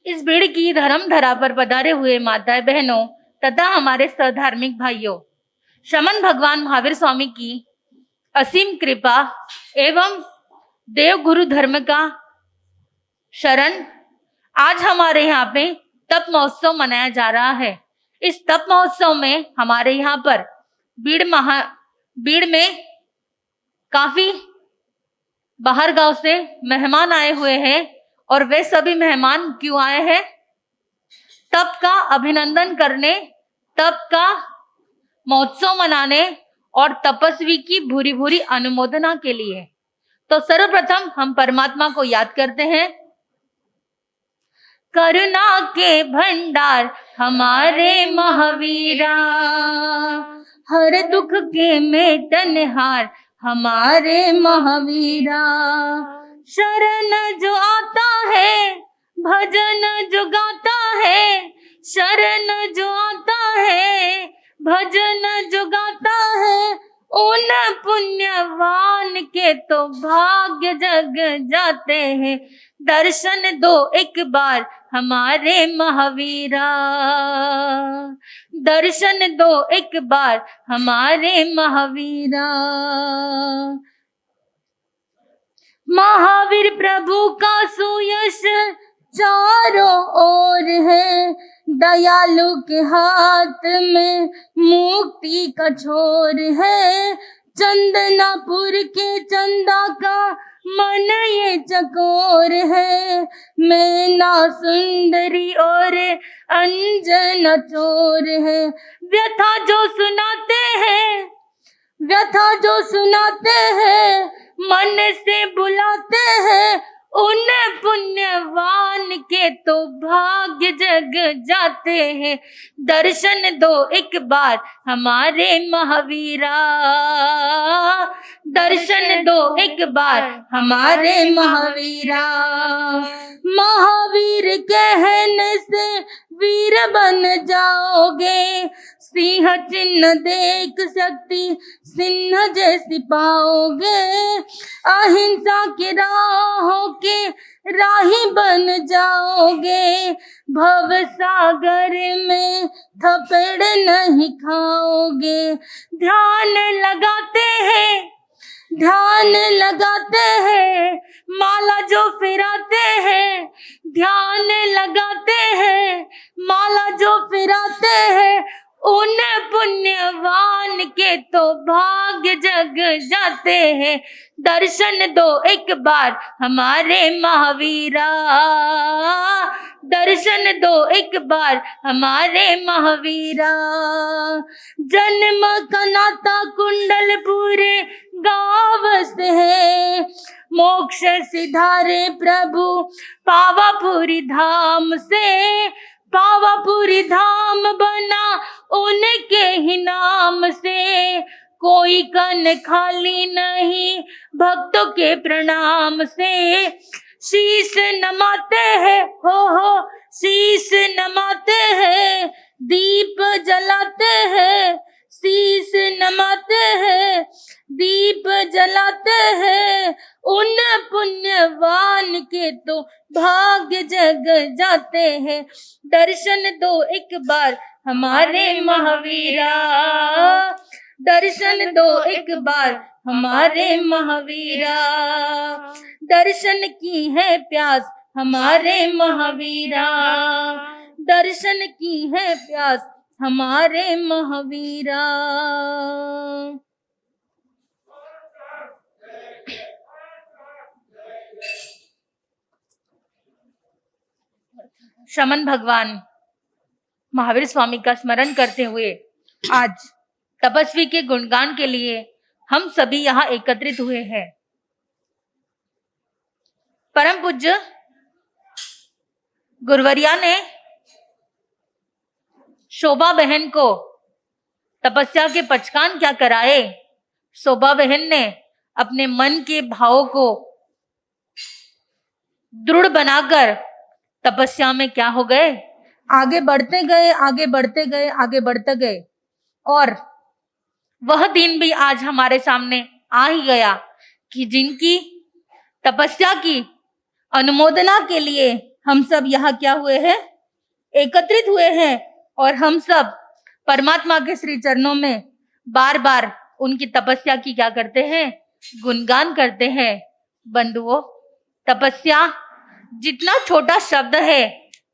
इस भीड़ की धर्म धरा पर पधारे हुए माताएं बहनों तथा हमारे सधार्मिक भाइयों, शमन भगवान महावीर स्वामी की असीम कृपा एवं देव गुरु धर्म का शरण। आज हमारे यहाँ पे तप महोत्सव मनाया जा रहा है। इस तप महोत्सव में हमारे यहाँ पर भीड़ में काफी बाहर गांव से मेहमान आए हुए हैं। और वे सभी मेहमान क्यों आए हैं? तप का अभिनंदन करने, तप का महोत्सव मनाने और तपस्वी की भूरी भूरी अनुमोदना के लिए। तो सर्वप्रथम हम परमात्मा को याद करते हैं। करुणा के भंडार हमारे महावीरा, हर दुख के मेटनहार हमारे महावीरा। शरण जो आता है, भजन जो गाता है, शरण जो आता है, भजन जो गाता है, उन पुण्यवान के तो भाग्य जग जाते हैं। दर्शन दो एक बार हमारे महावीरा, दर्शन दो एक बार हमारे महावीरा। महावीर प्रभु का सुयश चारों ओर है, दयालु के हाथ में मुक्ति का छोर है। चंदनापुर के चंदा का मन ये चकोर है, मैना सुंदरी और अंजना चोर है। व्यथा जो सुनाते हैं, व्यथा जो सुनाते हैं, मन से बुलाते हैं, उन पुण्यवान के तो भाग्य जग जाते हैं। दर्शन दो एक बार हमारे महावीरा, दर्शन दो एक बार हमारे महावीरा। महावीर कहने से वीर बन जाओगे, सिंह चिन्ह देख शक्ति सिंह जैसी पाओगे। अहिंसा के राहों के राही बन जाओगे, भव सागर में थपेड़ नहीं खाओगे। ध्यान लगाते हैं, ध्यान लगाते हैं, माला जो फिराते हैं, ध्यान लगाते हैं, माला जो फिराते हैं, उन पुण्यवान के तो भाग्य जग जाते हैं। दर्शन दो एक बार हमारे महावीरा, दर्शन दो एक बार हमारे महावीरा। जन्म का नाता कुंडलपुर गांव से है, मोक्ष सिधारे प्रभु पावापुरी धाम से। पावापुरी धाम बना उनके ही नाम से, कोई कन खाली नहीं भक्तों के प्रणाम से। शीश नमाते हैं, हो शीश नमाते हैं, दीप जलाते हैं, शीश नमाते हैं, दीप जलाते हैं, उन पुण्यवान के तो भाग्य जग जाते हैं। दर्शन दो एक बार हमारे महावीरा, दर्शन दो एक बार हमारे महावीरा। दर्शन की है प्यास हमारे महावीरा, दर्शन की है प्यास हमारे महावीरा। शमन भगवान महावीर स्वामी का स्मरण करते हुए आज तपस्वी के गुणगान के लिए हम सभी यहाँ एकत्रित हुए हैं। परम पूज्य गुरुवरिया ने शोभा बहन को तपस्या के पचकान क्या कराए। शोभा बहन ने अपने मन के भावों को दृढ़ बनाकर तपस्या में क्या हो गए, आगे बढ़ते गए, आगे बढ़ते गए, आगे बढ़ते गए। और वह दिन भी आज हमारे सामने आ ही गया कि जिनकी तपस्या की अनुमोदना के लिए हम सब यहाँ क्या हुए हैं? एकत्रित हुए हैं और हम सब परमात्मा के श्री चरणों में बार बार उनकी तपस्या की क्या करते हैं? गुणगान करते हैं। बंधुओं, तपस्या जितना छोटा शब्द है,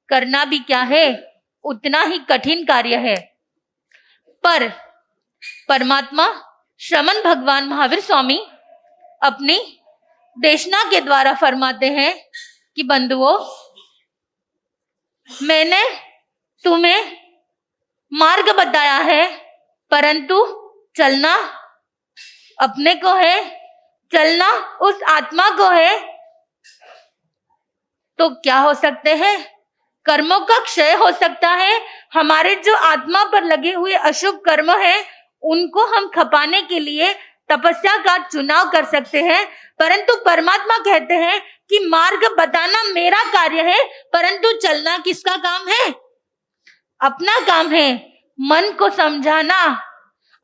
करना भी क्या है? उतना ही कठिन कार्य है। पर परमात्मा श्रमण भगवान महावीर स्वामी अपनी देशना के द्वारा फरमाते हैं कि बंधुओं, मैंने तुम्हें मार्ग बताया है, परंतु चलना अपने को है, चलना उस आत्मा को है। तो क्या हो सकते हैं? कर्मों का क्षय हो सकता है। हमारे जो आत्मा पर लगे हुए अशुभ कर्म है, उनको हम खपाने के लिए तपस्या का चुनाव कर सकते हैं। परंतु परमात्मा कहते हैं कि मार्ग बताना मेरा कार्य है, परंतु चलना किसका काम है? अपना काम है। मन को समझाना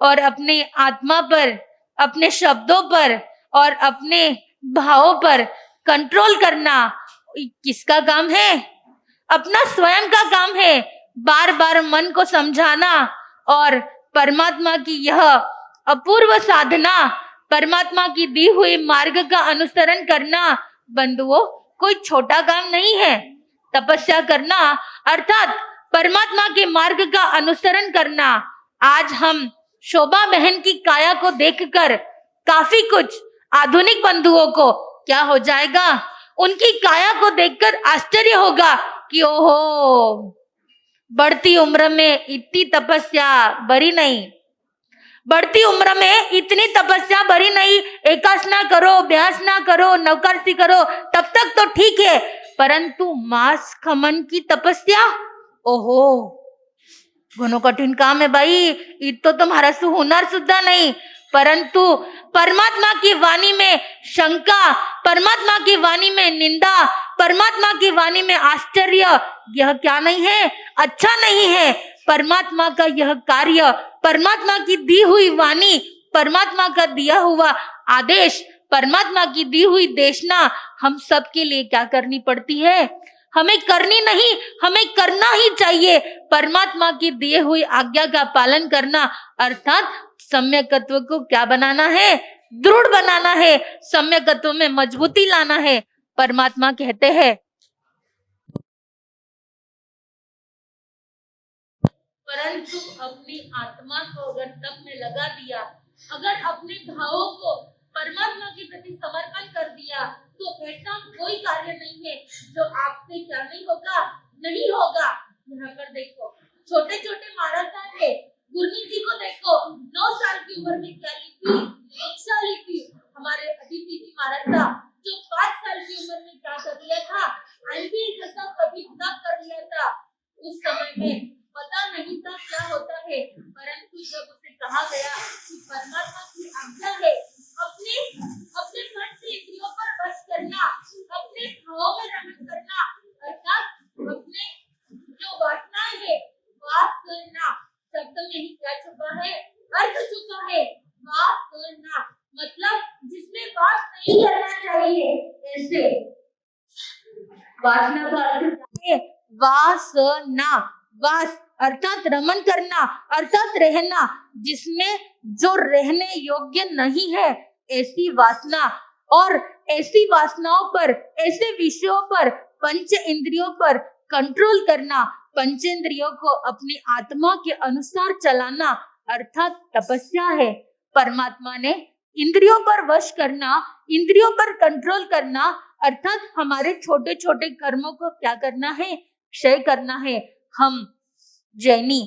और अपने आत्मा पर, अपने शब्दों पर और अपने भावों पर कंट्रोल करना किसका काम है? अपना स्वयं का काम है। बार बार मन को समझाना और परमात्मा की यह अपूर्व साधना, परमात्मा की दी हुई मार्ग का अनुसरण करना बंधुओं कोई छोटा काम नहीं है। तपस्या करना अर्थात परमात्मा के मार्ग का अनुसरण करना। आज हम शोभा बहन की काया को देखकर काफी कुछ आधुनिक बंधुओं को क्या हो जाएगा? उनकी काया को देखकर आश्चर्य होगा कि ओहो, बढ़ती उम्र में इतनी तपस्या बरी नहीं, बढ़ती उम्र में इतनी तपस्या बरी नहीं। एकासना करो, अभ्यासना करो, नवकार्सी करो, तब तक तो ठीक है, परंतु मांस खमन की तपस्या, ओहो, घणो कठिन काम है भाई। इतो तुम्हारा हुनर सुद्धा नहीं। परंतु परमात्मा की वाणी में शंका, परमात्मा की वाणी में निंदा, परमात्मा की वाणी में आश्चर्य, यह क्या नहीं है? अच्छा नहीं है। परमात्मा का यह कार्य, परमात्मा की दी हुई वाणी, परमात्मा का दिया हुआ आदेश, परमात्मा की दी हुई देशना हम सब के लिए क्या करनी पड़ती है? हमें करनी नहीं, हमें करना ही चाहिए। परमात्मा की दिए हुई आज्ञा का पालन करना अर्थात सम्यकत्व को क्या बनाना है? दृढ़ बनाना है। सम्यकत्व में मजबूती लाना है। परमात्मा कहते हैं परंतु अपनी आत्मा को अगर तप में लगा दिया, अगर अपने भावों को परमात्मा के प्रति समर्पण कर दिया, तो ऐसा कोई कार्य नहीं है जो आपसे क्या नहीं होगा, नहीं होगा। यहाँ पर देखो, छोटे छोटे महाराज साहब है, गुरनी जी को देखो, 9 साल की उम्र में क्या लिखी? दीक्षा लिखी। हमारे अदिति जी महाराज साहब जो 5 साल की उम्र में क्या कर लिया था? अनपीढ़ जैसा कभी तप कर लिया था। उस समय में पता नहीं था क्या होता है, परंतु जब उसे कहा गया कि परमात्मा की आज्ञा है अपने अपने मन से इंद्रियों पर वश करना, अपने भावों में रमण करना, अर्थात अपने जो वासनाएं है वास करना। शब्द में ही क्या छुपा है? अर्थ छुपा है। वास करना मतलब जिसमें वास नहीं करना चाहिए, ऐसे वासना का अर्थ है वासना। वास अर्थात रमन करना, अर्थात रहना, जिसमें जो रहने योग्य नहीं है, ऐसी वासना। और ऐसी वासनाओं पर, ऐसे विषयों पर, पंच इंद्रियों पर कंट्रोल करना, पंचेंद्रियों को अपनी आत्मा के अनुसार चलाना अर्थात तपस्या है। परमात्मा ने इंद्रियों पर वश करना, इंद्रियों पर कंट्रोल करना अर्थात हमारे छोटे छोटे कर्मों को क्या करना है? क्षय करना है। हम जैनी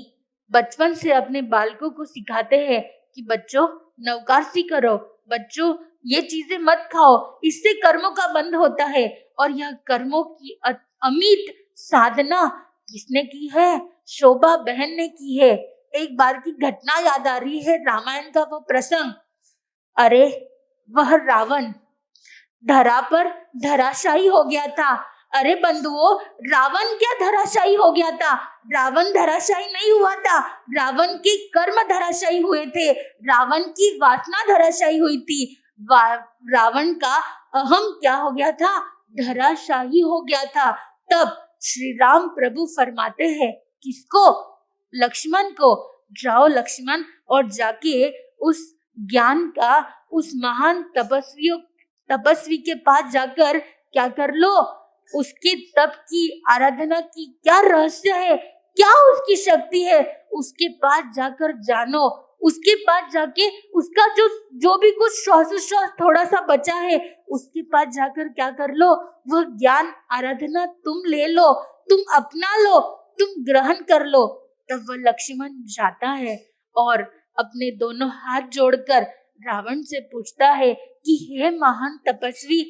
बचपन से अपने बालकों को सिखाते हैं कि बच्चों नवकार्सी करो, बच्चों ये चीजें मत खाओ, इससे कर्मों का बंध होता है। और यह कर्मों की अमित साधना किसने की है? शोभा बहन ने की है। एक बार की घटना याद आ रही है, रामायण का वो प्रसंग। अरे वह रावण धरा पर धराशायी हो गया था। अरे बंधुओं, रावण क्या धराशायी हो गया था? रावण धराशायी नहीं हुआ था, रावण के कर्म धराशायी हुए थे, रावण की वासना धराशायी हुई थी। रावण का अहम क्या हो गया था? धराशायी हो गया था। तब श्री राम प्रभु फरमाते हैं किसको? लक्ष्मण को, जाओ लक्ष्मण और जाके उस ज्ञान का उस महान तपस्वी के पास जाकर क्या कर लो, उसके तप की आराधना की क्या रहस्य है, क्या उसकी शक्ति है, उसके पास जाकर जानो। उसके पास जाके उसका जो भी कुछ श्वासोश्वास थोड़ा सा बचा है उसके पास जाकर क्या कर लो, वह ज्ञान आराधना तुम ले लो, तुम अपना लो, तुम ग्रहण कर लो। तब वह लक्ष्मण जाता है और अपने दोनों हाथ जोड़कर रावण से पूछता है कि हे महान तपस्वी,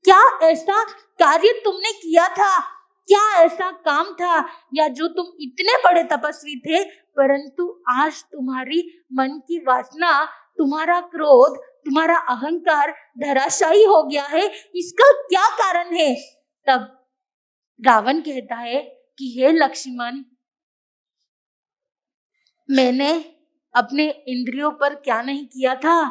क्या ऐसा कार्य तुमने किया था, क्या ऐसा काम था, या जो तुम इतने बड़े तपस्वी थे परंतु आज तुम्हारी मन की वासना, तुम्हारा क्रोध, तुम्हारा अहंकार धराशायी हो गया है, इसका क्या कारण है? तब रावण कहता है कि हे लक्ष्मण, मैंने अपने इंद्रियों पर क्या नहीं किया था,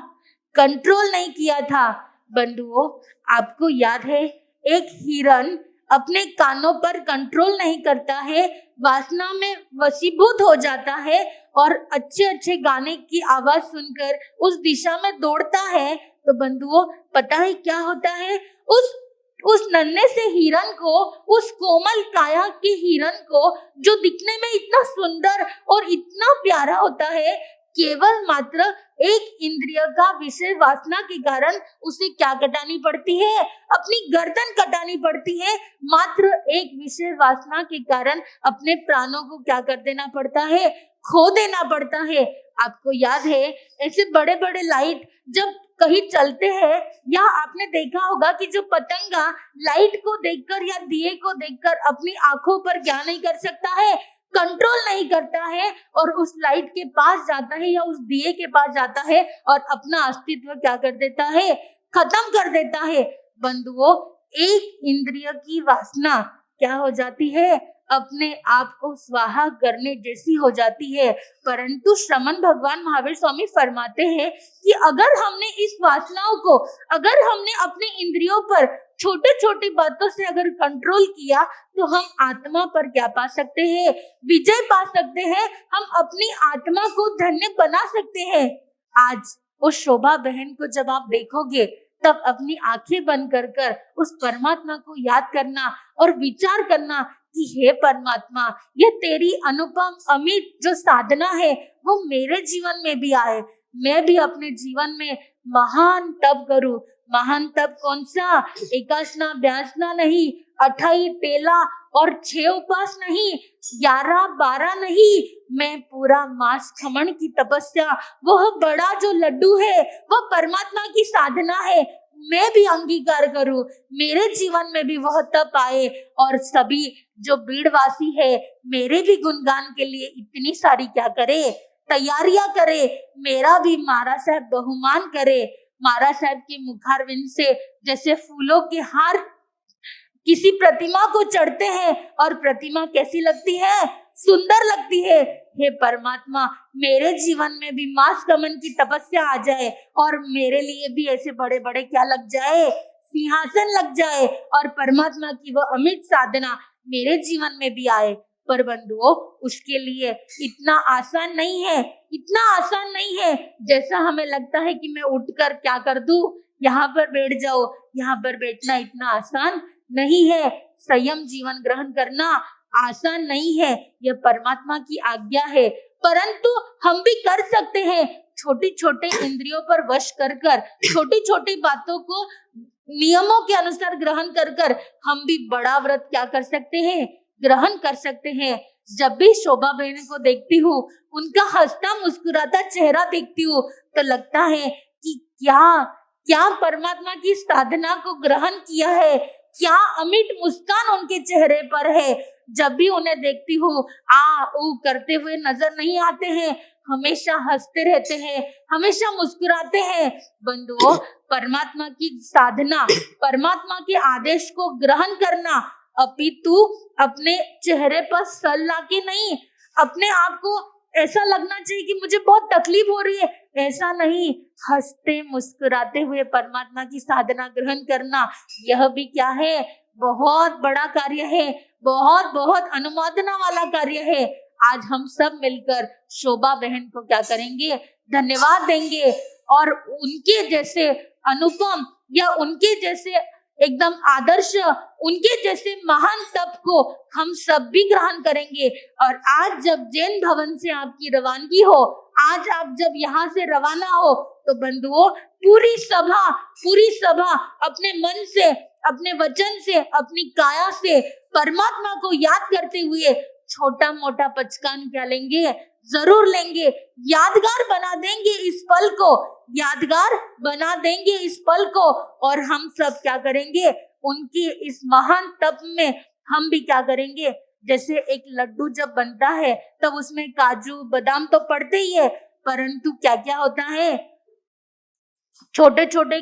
कंट्रोल नहीं किया था। बंधुओं, आपको याद है एक हिरन अपने कानों पर कंट्रोल नहीं करता है, वासना में वशीभूत हो जाता है और अच्छे अच्छे गाने की आवाज सुनकर उस दिशा में दौड़ता है। तो बंधुओं, पता है क्या होता है? उस नन्हे से हिरन को, उस कोमल काया के हिरन को, जो दिखने में इतना सुंदर और इतना प्यारा होता है, केवल मात्र एक इंद्रिय का विषय वासना के कारण उसे क्या कटानी पड़ती है? अपनी गर्दन कटानी पड़ती है। मात्र एक विषय वासना के कारण अपने प्राणों को क्या कर देना पड़ता है? खो देना पड़ता है। आपको याद है ऐसे बड़े बड़े लाइट जब कहीं चलते हैं, या आपने देखा होगा कि जो पतंगा लाइट को देखकर या दिए को देखकर अपनी आंखों पर क्या नहीं कर सकता है, कंट्रोल नहीं करता है, और उस लाइट के पास जाता है या उस दिए के पास जाता है और अपना अस्तित्व क्या कर देता है? खत्म कर देता है। बंधुओं, एक इंद्रिय की वासना क्या हो जाती है? अपने आप को स्वाहा करने जैसी हो जाती है। परंतु श्रमण भगवान महावीर स्वामी फरमाते हैं कि अगर हमने इस वासनाओं को, अगर हमने अपने इंद्रियों पर छोटे छोटी बातों से अगर कंट्रोल किया, तो हम आत्मा पर क्या पा सकते हैं? विजय पा सकते हैं। हम अपनी आत्मा को धन्य बना सकते हैं। आज उस शोभा बहन को जब आप देखोगे, तब अपनी आंखें बंद कर उस परमात्मा को याद करना और विचार करना कि हे परमात्मा, ये तेरी अनुपम अमित जो साधना है वो मेरे जीवन में भी आए। मैं भी अपने जीवन में महान तप करूं। महान तप कौन सा? एकासना ब्यासना नहीं, 28 टेला और 6 उपास नहीं, 11-12 नहीं, मैं पूरा मास खमन की तपस्या, वह बड़ा जो लड्डू है वह परमात्मा की साधना है, मैं भी अंगीकार करूं। मेरे जीवन में भी वह तप आए और सभी जो बीड़वासी है मेरे भी गुणगान के लिए इतनी सारी क्या करे? तैयारियां करे। मेरा भी महाराज साहब बहुमान करे। महाराज साहब के मुखारविंद से जैसे फूलों के हार किसी प्रतिमा को चढ़ते हैं और प्रतिमा कैसी लगती है? सुंदर लगती है। हे परमात्मा, मेरे जीवन में भी मास गमन की तपस्या आ जाए और मेरे लिए भी ऐसे बड़े बड़े क्या लग जाए? सिंहासन लग जाए और परमात्मा की वह अमित साधना मेरे जीवन में भी आए। पर बंधुओं, उसके लिए इतना आसान नहीं है, इतना आसान नहीं है जैसा हमें लगता है कि मैं उठकर क्या कर दूं, यहाँ पर बैठ जाओ। यहाँ पर बैठना इतना आसान नहीं है। संयम जीवन ग्रहण करना आसान नहीं है। यह परमात्मा की आज्ञा है, परंतु हम भी कर सकते हैं। छोटी छोटे इंद्रियों पर वश कर छोटी छोटी बातों को नियमों के अनुसार ग्रहण कर हम भी बड़ा व्रत क्या कर सकते हैं? ग्रहण कर सकते हैं। जब भी शोभा बहन को देखती हूँ, उनका हंसता मुस्कुराता चेहरा देखती हूँ, तो लगता है कि क्या परमात्मा की साधना को ग्रहण किया है, क्या अमिट मुस्कान उनके चेहरे पर है। जब भी उन्हें देखती हूँ, आ ऊ करते हुए नजर नहीं आते हैं, हमेशा हंसते रहते हैं, हमेशा मुस्कुराते हैं। बंधुओं, परमात्मा की साधना, परमात्मा के आदेश को ग्रहण करना, अपितु अपने चेहरे पर सल लाके नहीं, अपने आप को ऐसा लगना चाहिए कि मुझे बहुत तकलीफ हो रही है, ऐसा नहीं, हंसते मुस्कुराते हुए परमात्मा की साधना ग्रहण करना, यह भी क्या है, बहुत बड़ा कार्य है, बहुत बहुत अनुमोदना वाला कार्य है। आज हम सब मिलकर शोभा बहन को क्या करेंगे, धन्यवाद देंगे और उनके जैसे अनुपम या उनके जैसे एकदम आदर्श, उनके जैसे महान तप को हम सब भी ग्रहण करेंगे। और आज जब जैन भवन से आपकी रवानगी हो, आज आप जब यहाँ से रवाना हो, तो बंधुओं पूरी सभा अपने मन से, अपने वचन से, अपनी काया से परमात्मा को याद करते हुए छोटा मोटा पचकान क्या लेंगे, जरूर लेंगे। यादगार बना देंगे इस पल को, यादगार बना देंगे इस पल को। और हम सब क्या करेंगे, उनकी इस महान तप में हम भी क्या करेंगे, जैसे एक लड्डू जब बनता है तब उसमें काजू बादाम तो पड़ते ही है, परंतु क्या क्या होता है, छोटे छोटे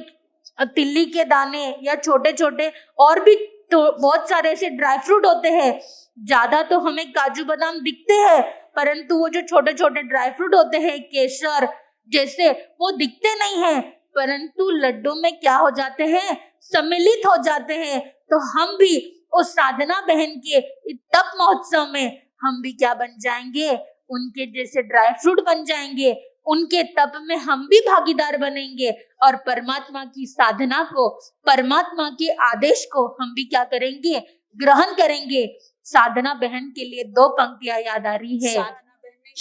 तिल्ली के दाने या छोटे छोटे और भी तो बहुत सारे ऐसे ड्राई फ्रूट होते हैं। ज्यादा तो हमें काजू बादाम दिखते हैं, परंतु वो जो छोटे छोटे ड्राई फ्रूट होते हैं, केसर जैसे, वो दिखते नहीं है, परंतु लड्डू में क्या हो जाते हैं, सम्मिलित हो जाते हैं। तो हम भी उस साधना बहन के तप महोत्सव में हम भी क्या बन जाएंगे, उनके जैसे ड्राई फ्रूट बन जाएंगे, उनके तप में हम भी भागीदार बनेंगे और परमात्मा की साधना को, परमात्मा के आदेश को हम भी क्या करेंगे, ग्रहण करेंगे। साधना बहन के लिए दो पंक्तियां याद आ रही है, साधना बहन नहीं,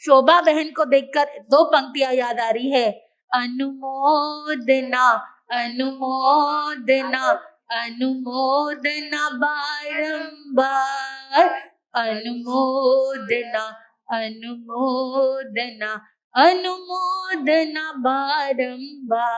शोभा बहन को देखकर दो पंक्तियां याद आ रही है, अनुमोदना अनुमोदना अनुमोदना बारंबार, अनुमोदना अनुमोदना अनुमोदना बारंबार।